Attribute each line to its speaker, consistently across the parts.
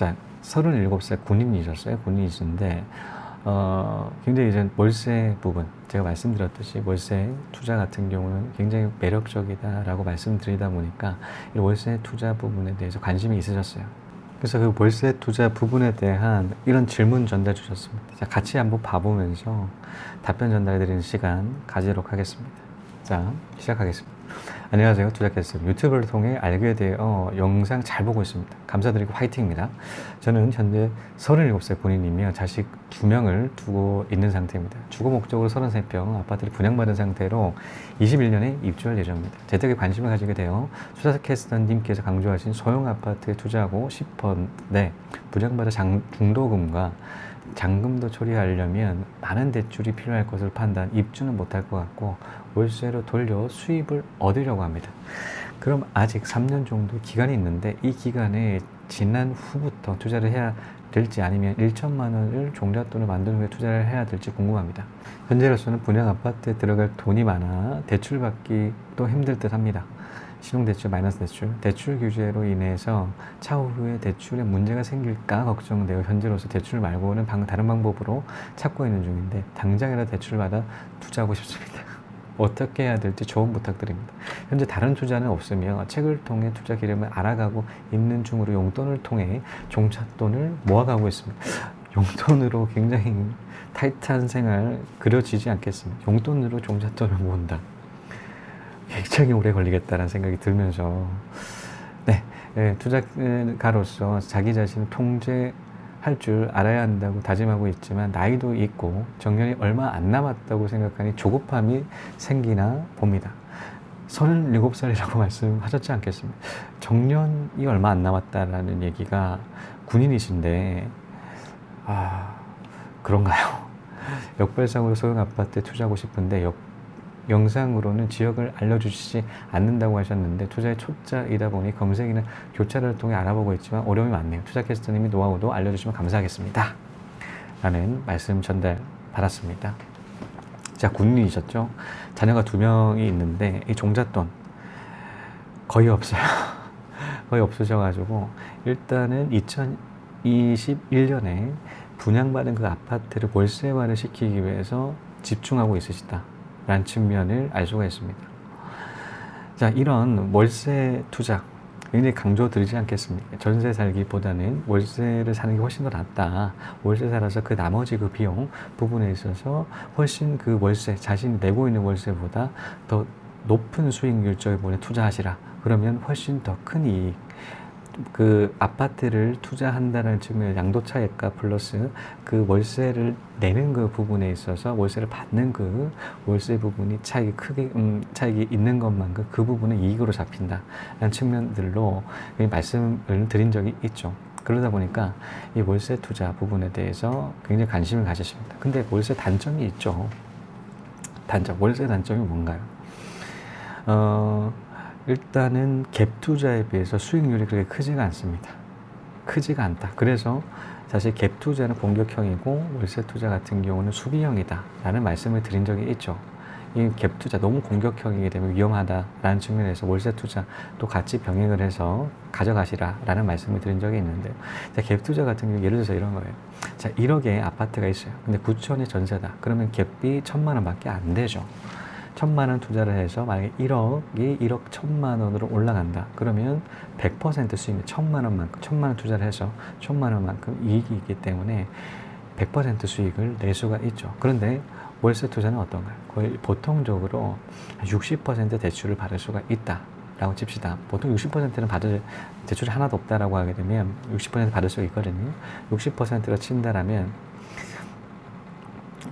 Speaker 1: 자, 37살 군인이셨어요. 군인이신데, 굉장히 이제 월세 부분, 제가 말씀드렸듯이 월세 투자 같은 경우는 굉장히 매력적이다라고 말씀드리다 보니까 이 월세 투자 부분에 대해서 관심이 있으셨어요. 그래서 그 월세 투자 부분에 대한 이런 질문 전달 주셨습니다. 자, 같이 한번 봐보면서 답변 전달해 드리는 시간 가지도록 하겠습니다. 자, 시작하겠습니다. 안녕하세요. 투자캐스터 유튜브를 통해 알게 되어 영상 잘 보고 있습니다. 감사드리고 화이팅입니다. 저는 현재 37살 군인이며 자식 2명을 두고 있는 상태입니다. 주거 목적으로 33평 아파트를 분양받은 상태로 21년에 입주할 예정입니다. 재테크에 관심을 가지게 되어 투자캐스터님께서 강조하신 소형 아파트에 투자하고 싶었는데 분양받은 중도금과 잔금도 처리하려면 많은 대출이 필요할 것을 판단, 입주는 못할 것 같고 월세로 돌려 수입을 얻으려고 합니다. 그럼 아직 3년 정도 기간이 있는데 이 기간에 지난 후부터 투자를 해야 될지 아니면 1천만 원을 종잣돈을 만든 후에 투자를 해야 될지 궁금합니다. 현재로서는 분양 아파트에 들어갈 돈이 많아 대출받기도 힘들 듯 합니다. 신용대출, 마이너스 대출, 대출 규제로 인해서 차후에 대출에 문제가 생길까 걱정되어 현재로서 대출 말고는 다른 방법으로 찾고 있는 중인데 당장이라도 대출을 받아 투자하고 싶습니다. 어떻게 해야 될지 조언 부탁드립니다. 현재 다른 투자는 없으며 책을 통해 투자 기름을 알아가고 있는 중으로 용돈을 통해 종잣돈을 모아가고 있습니다. 용돈으로 굉장히 타이트한 생활 그려지지 않겠습니다. 용돈으로 종잣돈을 모은다. 굉장히 오래 걸리겠다는 생각이 들면서 투자가로서 자기 자신을 통제할 줄 알아야 한다고 다짐하고 있지만 나이도 있고 정년이 얼마 안 남았다고 생각하니 조급함이 생기나 봅니다. 37살이라고 말씀하셨지 않겠습니까? 정년이 얼마 안 남았다라는 얘기가 군인이신데 그런가요? 역발상으로 소형 아파트에 투자하고 싶은데 영상으로는 지역을 알려주시지 않는다고 하셨는데 투자의 초짜이다 보니 검색이나 교차를 통해 알아보고 있지만 어려움이 많네요. 투자캐스터님이 노하우도 알려주시면 감사하겠습니다. 라는 말씀 전달 받았습니다. 자, 군인이셨죠? 자녀가 2명이 있는데 이 종잣돈 거의 없어요. 거의 없으셔가지고 일단은 2021년에 분양받은 그 아파트를 월세화를 시키기 위해서 집중하고 있으시다 라는 측면을 알 수가 있습니다. 자, 이런 월세 투자 굉장히 강조드리지 않겠습니까? 전세 살기보다는 월세를 사는 게 훨씬 더 낫다. 월세 살아서 그 나머지 그 비용 부분에 있어서 훨씬 그 월세, 자신이 내고 있는 월세보다 더 높은 수익률 쪽에 투자하시라. 그러면 훨씬 더 큰 이익. 그 아파트를 투자한다는 측면의 양도차익과 플러스 그 월세를 내는 그 부분에 있어서 월세를 받는 그 월세 부분이 차익이 크게 차익이 있는 것만큼 그 부분은 이익으로 잡힌다라는 측면들로 말씀을 드린 적이 있죠. 그러다 보니까 이 월세 투자 부분에 대해서 굉장히 관심을 가지십니다. 근데 월세 단점이 있죠. 월세 단점이 뭔가요? 일단은 갭 투자에 비해서 수익률이 그렇게 크지가 않습니다. 크지가 않다. 그래서 사실 갭 투자는 공격형이고 월세 투자 같은 경우는 수비형이다 라는 말씀을 드린 적이 있죠. 이 갭 투자 너무 공격형이게 되면 위험하다라는 측면에서 월세 투자도 같이 병행을 해서 가져가시라 라는 말씀을 드린 적이 있는데요. 자, 갭 투자 같은 경우 예를 들어서 이런 거예요. 자, 1억에 아파트가 있어요. 근데 9천의 전세다. 그러면 갭이 1,000만 원밖에 안 되죠. 1,000만 원 투자를 해서 만약에 1억이 1억 1,000만 원으로 올라간다. 그러면 100% 수익, 1,000만 원만큼, 1,000만 원 투자를 해서 1,000만 원만큼 이익이 있기 때문에 100% 수익을 낼 수가 있죠. 그런데 월세 투자는 어떤가요? 거의 보통적으로 60% 대출을 받을 수가 있다. 라고 칩시다. 보통 60%는 받을 대출이 하나도 없다라고 하게 되면 60% 받을 수 있거든요. 60%로 친다라면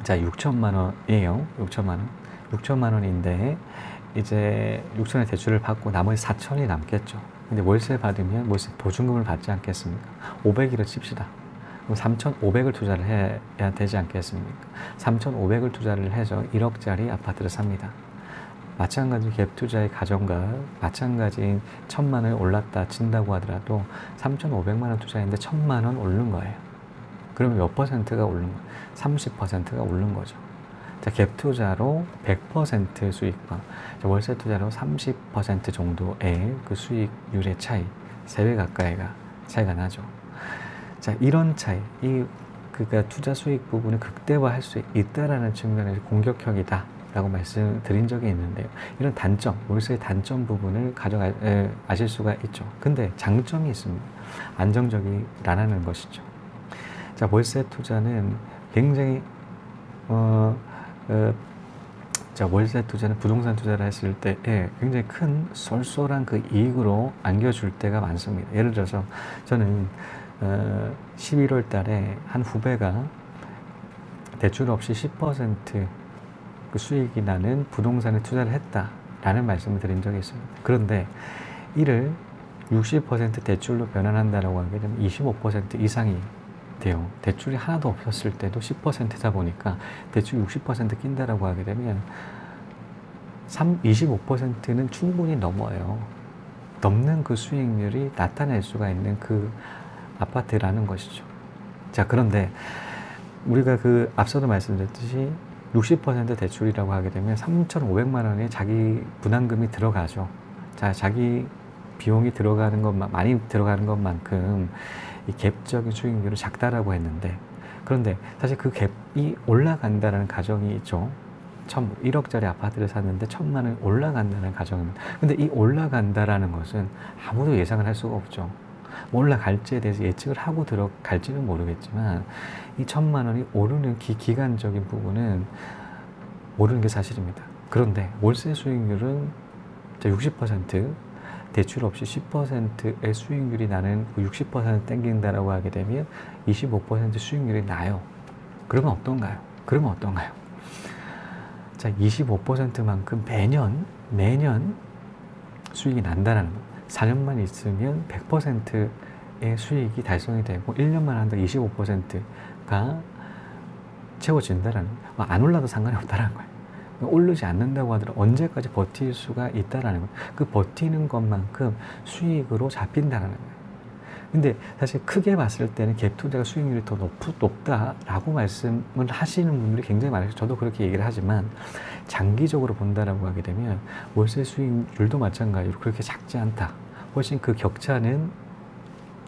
Speaker 1: 자, 6천만 원이에요. 6천만 원. 6천만 원인데 이제 6천의 대출을 받고 나머지 4천이 남겠죠. 근데 월세 받으면 월세 보증금을 받지 않겠습니까? 500이라 칩시다. 그럼 3,500을 투자를 해야 되지 않겠습니까? 3,500을 투자를 해서 1억짜리 아파트를 삽니다. 마찬가지 갭 투자의 가정과 마찬가지인 1,000만 원이 올랐다 친다고 하더라도 3,500만 원 투자했는데 1,000만 원 오른 거예요. 그러면 몇 퍼센트가 오른 거예요? 30%가 오른 거죠. 자, 갭 투자로 100% 수익과 월세 투자로 30% 정도의 그 수익률의 차이, 3배 가까이가 차이가 나죠. 자, 이런 차이, 그러니까 투자 수익 부분을 극대화할 수 있다라는 측면에서 공격형이다 라고 말씀드린 적이 있는데요. 이런 단점, 월세의 단점 부분을 아실 수가 있죠. 근데 장점이 있습니다. 안정적이라는 것이죠. 자, 월세 투자는 굉장히 자, 월세 투자는 부동산 투자를 했을 때에 굉장히 큰 쏠쏠한 그 이익으로 안겨줄 때가 많습니다. 예를 들어서 저는 11월 달에 한 후배가 대출 없이 10% 그 수익이 나는 부동산에 투자를 했다라는 말씀을 드린 적이 있습니다. 그런데 이를 60% 대출로 변환한다라고 하게 되면 25% 이상이 돼요. 대출이 하나도 없었을 때도 10%다 보니까 대출 60% 낀다라고 하게 되면 25%는 충분히 넘어요. 넘는 그 수익률이 나타낼 수가 있는 그 아파트라는 것이죠. 자, 그런데 우리가 그 앞서도 말씀드렸듯이 60% 대출이라고 하게 되면 3,500만 원의 자기 분담금이 들어가죠. 자, 자기 비용이 들어가는 것만, 많이 들어가는 것만큼 이 갭적인 수익률이 작다라고 했는데, 그런데 사실 그 갭이 올라간다는 가정이 있죠. 1억짜리 아파트를 샀는데 1,000만 원 올라간다는 가정입니다. 근데 이 올라간다라는 것은 아무도 예상을 할 수가 없죠. 올라갈지에 대해서 예측을 하고 들어갈지는 모르겠지만 이 1,000만 원이 오르는 기간적인 부분은 모르는 게 사실입니다. 그런데 월세 수익률은 60% 대출 없이 10%의 수익률이 나는 그 60% 땡긴다라고 하게 되면 25% 수익률이 나요. 그러면 어떤가요? 자, 25%만큼 매년 수익이 난다는 것. 4년만 있으면 100%의 수익이 달성이 되고 1년만 한다 25%가 채워진다라는 거예요. 안 올라도 상관이 없다라는 거예요. 오르지 않는다고 하더라도 언제까지 버틸 수가 있다라는 거예요. 그 버티는 것만큼 수익으로 잡힌다라는 거예요. 근데 사실 크게 봤을 때는 갭 투자가 수익률이 더 높다라고 말씀을 하시는 분들이 굉장히 많아요. 저도 그렇게 얘기를 하지만 장기적으로 본다라고 하게 되면 월세 수익률도 마찬가지로 그렇게 작지 않다. 훨씬 그 격차는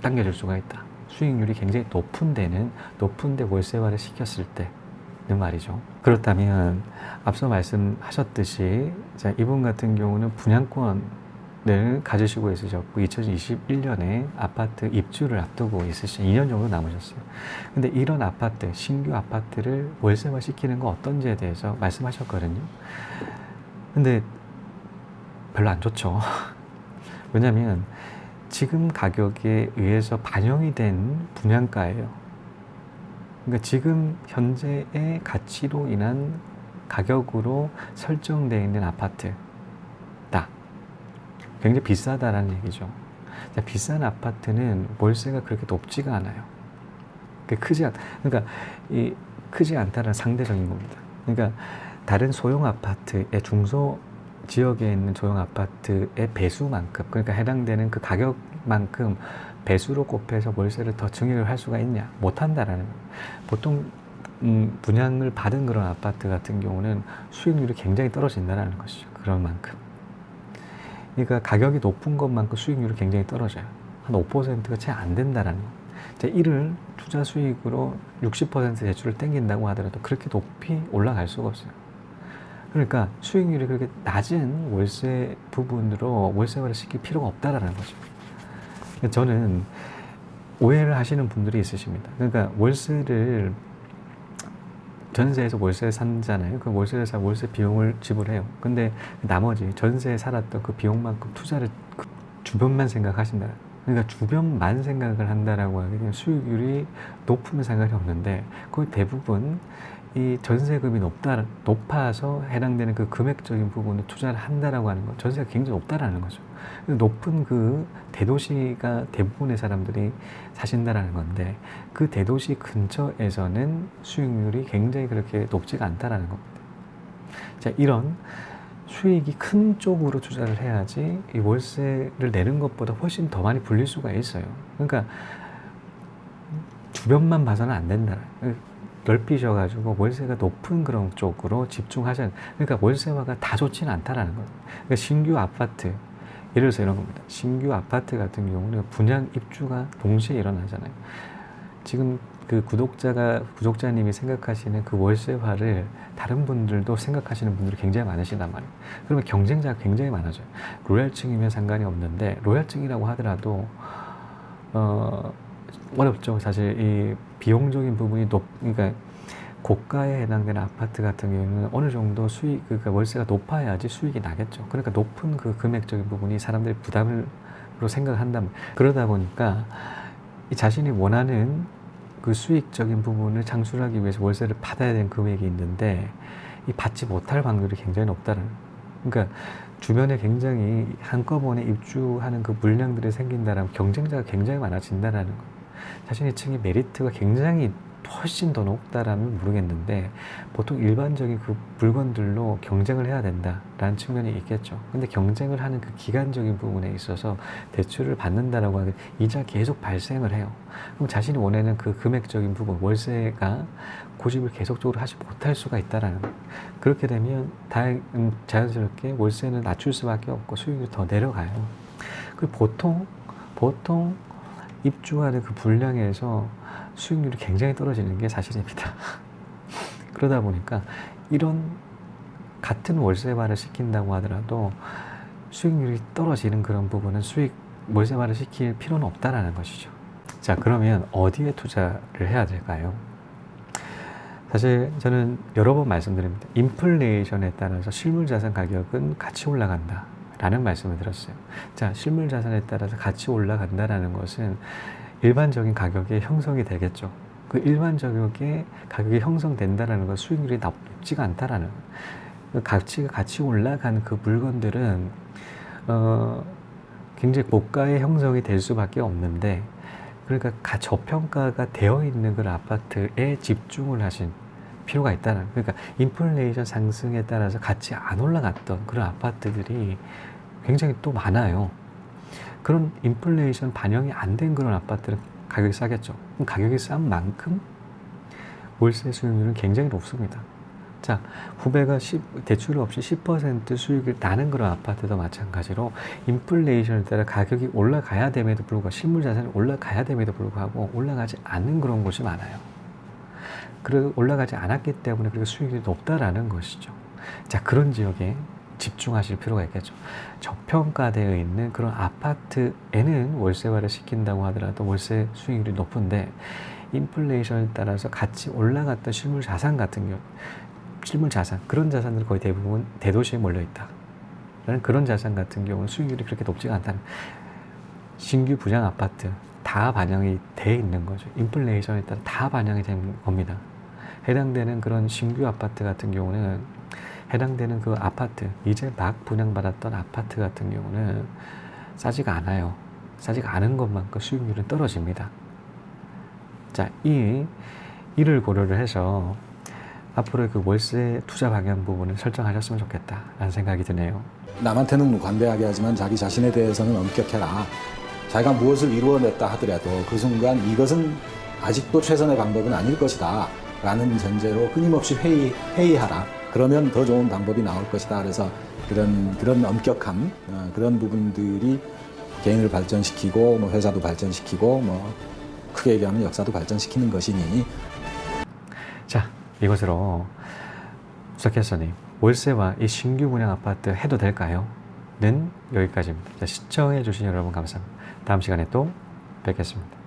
Speaker 1: 당겨질 수가 있다. 수익률이 굉장히 높은데 월세화를 시켰을 때는 말이죠. 그렇다면 앞서 말씀하셨듯이 자, 이분 같은 경우는 분양권을 가지시고 있으셨고 2021년에 아파트 입주를 앞두고 있으신 2년 정도 남으셨어요. 근데 이런 아파트, 신규 아파트를 월세화 시키는 거 어떤지에 대해서 말씀하셨거든요. 근데 별로 안 좋죠. 왜냐면 지금 가격에 의해서 반영이 된 분양가예요. 그러니까 지금 현재의 가치로 인한 가격으로 설정되어 있는 아파트다. 굉장히 비싸다라는 얘기죠. 자, 비싼 아파트는 월세가 그렇게 높지가 않아요. 그러니까 크지 않다는 상대적인 겁니다. 그러니까 다른 소형 아파트의 중소 지역에 있는 소형 아파트의 배수만큼, 그러니까 해당되는 그 가격만큼 배수로 곱해서 월세를 더 증액을 할 수가 있냐? 못한다라는 거예요. 보통 분양을 받은 그런 아파트 같은 경우는 수익률이 굉장히 떨어진다는 것이죠. 그런 만큼. 그러니까 가격이 높은 것만큼 수익률이 굉장히 떨어져요. 한 5%가 채 안 된다라는 거예요. 이를 투자 수익으로 60% 대출을 땡긴다고 하더라도 그렇게 높이 올라갈 수가 없어요. 그러니까 수익률이 그렇게 낮은 월세 부분으로 월세화를 시킬 필요가 없다라는 거죠. 저는 오해를 하시는 분들이 있으십니다. 그러니까 월세를 전세에서 월세를 산잖아요. 그 월세를 사 월세 비용을 지불해요. 근데 나머지 전세에 살았던 그 비용만큼 투자를 주변만 생각하신다. 그러니까 주변만 생각을 한다라고 하게 되면 수익률이 높으면 상관이 없는데 거의 대부분 이 전세금이 높아서 해당되는 그 금액적인 부분을 투자를 한다라고 하는 거, 전세가 굉장히 높다라는 거죠. 높은 그 대도시가 대부분의 사람들이 사신다라는 건데 그 대도시 근처에서는 수익률이 굉장히 그렇게 높지가 않다라는 겁니다. 자, 이런 수익이 큰 쪽으로 투자를 해야지 이 월세를 내는 것보다 훨씬 더 많이 불릴 수가 있어요. 그러니까 주변만 봐서는 안 된다. 넓히셔가지고 월세가 높은 그런 쪽으로 집중하셔야. 그러니까 월세화가 다 좋지는 않다라는 거예요. 그러니까 신규 아파트, 예를 들어서 이런 겁니다. 신규 아파트 같은 경우는 분양 입주가 동시에 일어나잖아요. 지금 그 구독자님이 생각하시는 그 월세화를 다른 분들도 생각하시는 분들이 굉장히 많으시단 말이에요. 그러면 경쟁자가 굉장히 많아져요. 로얄층이면 상관이 없는데, 로얄층이라고 하더라도, 어렵죠. 사실 이 비용적인 부분이 그러니까 고가에 해당되는 아파트 같은 경우는 어느 정도 그러니까 월세가 높아야지 수익이 나겠죠. 그러니까 높은 그 금액적인 부분이 사람들이 부담으로 생각한다면, 그러다 보니까 이 자신이 원하는 그 수익적인 부분을 창출하기 위해서 월세를 받아야 되는 금액이 있는데, 이 받지 못할 확률이 굉장히 높다는. 그러니까 주변에 굉장히 한꺼번에 입주하는 그 물량들이 생긴다라면 경쟁자가 굉장히 많아진다라는 거. 자신의 층의 메리트가 굉장히 훨씬 더 높다라면 모르겠는데, 보통 일반적인 그 물건들로 경쟁을 해야 된다라는 측면이 있겠죠. 근데 경쟁을 하는 그 기간적인 부분에 있어서 대출을 받는다라고 하면 이자 계속 발생을 해요. 그럼 자신이 원하는 그 금액적인 부분, 월세가 고집을 계속적으로 하지 못할 수가 있다라는 거예요. 그렇게 되면 자연스럽게 월세는 낮출 수밖에 없고 수익이 더 내려가요. 그 보통 입주하는 그 분량에서 수익률이 굉장히 떨어지는 게 사실입니다. 그러다 보니까 이런 같은 월세화를 시킨다고 하더라도 수익률이 떨어지는 그런 부분은 월세화를 시킬 필요는 없다라는 것이죠. 자, 그러면 어디에 투자를 해야 될까요? 사실 저는 여러 번 말씀드립니다. 인플레이션에 따라서 실물자산 가격은 같이 올라간다 라는 말씀을 드렸어요. 자, 실물자산에 따라서 같이 올라간다라는 것은 일반적인 가격이 형성이 되겠죠. 그 일반적인 가격이 형성된다라는 건 수익률이 높지가 않다라는 거예요. 가치가 같이 올라간 그 물건들은 굉장히 고가의 형성이 될 수밖에 없는데, 그러니까 저평가가 되어 있는 그 아파트에 집중을 하신 필요가 있다는. 그러니까 인플레이션 상승에 따라서 같이 안 올라갔던 그런 아파트들이 굉장히 또 많아요. 그런 인플레이션 반영이 안 된 그런 아파트는 가격이 싸겠죠. 그럼 가격이 싼 만큼 월세 수익률은 굉장히 높습니다. 자, 후배가 대출 없이 10% 수익을 나는 그런 아파트도 마찬가지로 인플레이션에 따라 가격이 올라가야 됨에도 불구하고, 실물자산이 올라가야 됨에도 불구하고 올라가지 않는 그런 곳이 많아요. 그리고 올라가지 않았기 때문에 그리고 수익이 높다라는 것이죠. 자, 그런 지역에 집중하실 필요가 있겠죠. 저평가되어 있는 그런 아파트에는 월세화를 시킨다고 하더라도 월세 수익률이 높은데, 인플레이션에 따라서 같이 올라갔던 실물자산 같은 경우, 실물자산, 그런 자산들이 거의 대부분 대도시에 몰려있다 라는 그런 자산 같은 경우는 수익률이 그렇게 높지가 않다는, 신규 분양 아파트 다 반영이 돼 있는 거죠. 인플레이션에 따라 다 반영이 된 겁니다. 해당되는 그런 신규 아파트 같은 경우는, 해당되는 그 아파트, 이제 막 분양받았던 아파트 같은 경우는 싸지가 않아요. 싸지가 않은 것만큼 수익률은 떨어집니다. 자, 이를 고려를 해서 앞으로 그 월세 투자 방향 부분을 설정하셨으면 좋겠다라는 생각이 드네요.
Speaker 2: 남한테는 관대하게 하지만 자기 자신에 대해서는 엄격해라. 자기가 무엇을 이루어냈다 하더라도 그 순간 이것은 아직도 최선의 방법은 아닐 것이다 라는 전제로 끊임없이 회의하라. 그러면 더 좋은 방법이 나올 것이다. 그래서 그런 엄격함, 그런 부분들이 개인을 발전시키고 뭐 회사도 발전시키고 뭐 크게 얘기하면 역사도 발전시키는 것이니.
Speaker 1: 자, 이것으로 우석해서님, 월세와 이 신규 분양 아파트 해도 될까요? 는 여기까지입니다. 시청해 주신 여러분 감사합니다. 다음 시간에 또 뵙겠습니다.